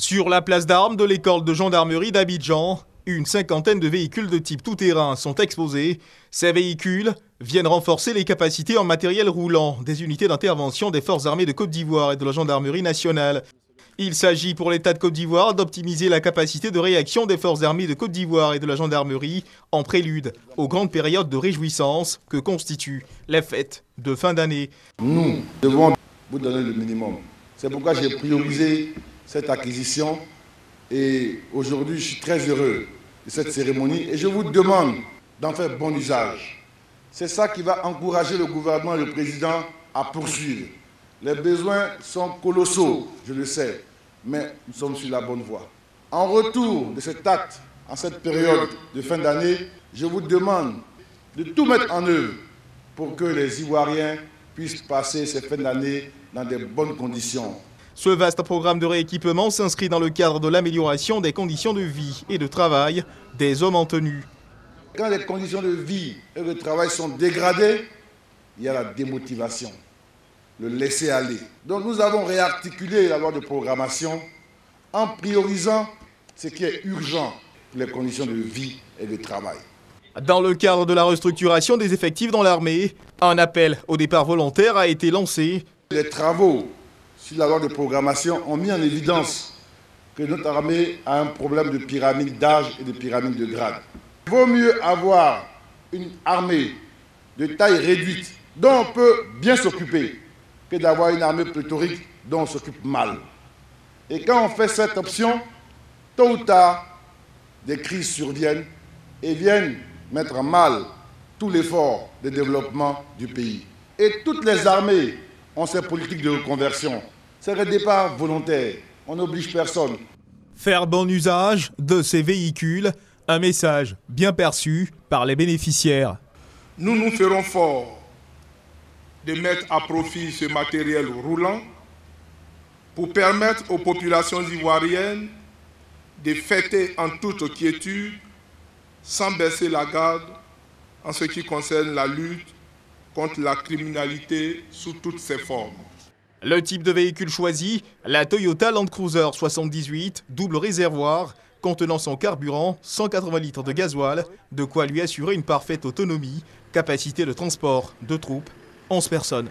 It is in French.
Sur la place d'armes de l'école de gendarmerie d'Abidjan, une cinquantaine de véhicules de type tout-terrain sont exposés. Ces véhicules viennent renforcer les capacités en matériel roulant des unités d'intervention des forces armées de Côte d'Ivoire et de la gendarmerie nationale. Il s'agit pour l'État de Côte d'Ivoire d'optimiser la capacité de réaction des forces armées de Côte d'Ivoire et de la gendarmerie en prélude aux grandes périodes de réjouissance que constituent les fêtes de fin d'année. Nous devons vous donner le minimum. C'est pourquoi j'ai priorisé cette acquisition et aujourd'hui je suis très heureux de cette cérémonie et je vous demande d'en faire bon usage. C'est ça qui va encourager le gouvernement et le président à poursuivre. Les besoins sont colossaux, je le sais, mais nous sommes sur la bonne voie. En retour de cet acte, en cette période de fin d'année, je vous demande de tout mettre en œuvre pour que les Ivoiriens puissent passer ces fins d'année dans de bonnes conditions. Ce vaste programme de rééquipement s'inscrit dans le cadre de l'amélioration des conditions de vie et de travail des hommes en tenue. Quand les conditions de vie et de travail sont dégradées, il y a la démotivation, le laisser-aller. Donc nous avons réarticulé la loi de programmation en priorisant ce qui est urgent pour les conditions de vie et de travail. Dans le cadre de la restructuration des effectifs dans l'armée, un appel au départ volontaire a été lancé. Les travaux sur la loi de programmation ont mis en évidence que notre armée a un problème de pyramide d'âge et de pyramide de grade. Il vaut mieux avoir une armée de taille réduite dont on peut bien s'occuper que d'avoir une armée pléthorique dont on s'occupe mal. Et quand on fait cette option, tôt ou tard, des crises surviennent et viennent mettre en mal tout l'effort de développement du pays. Et toutes les armées ont ces politiques de reconversion. C'est le départ volontaire, on n'oblige personne. Faire bon usage de ces véhicules, un message bien perçu par les bénéficiaires. Nous nous ferons fort de mettre à profit ce matériel roulant pour permettre aux populations ivoiriennes de fêter en toute quiétude, sans baisser la garde en ce qui concerne la lutte contre la criminalité sous toutes ses formes. Le type de véhicule choisi, la Toyota Land Cruiser 78, double réservoir, contenant son carburant, 180 litres de gasoil, de quoi lui assurer une parfaite autonomie, capacité de transport de troupes, 11 personnes.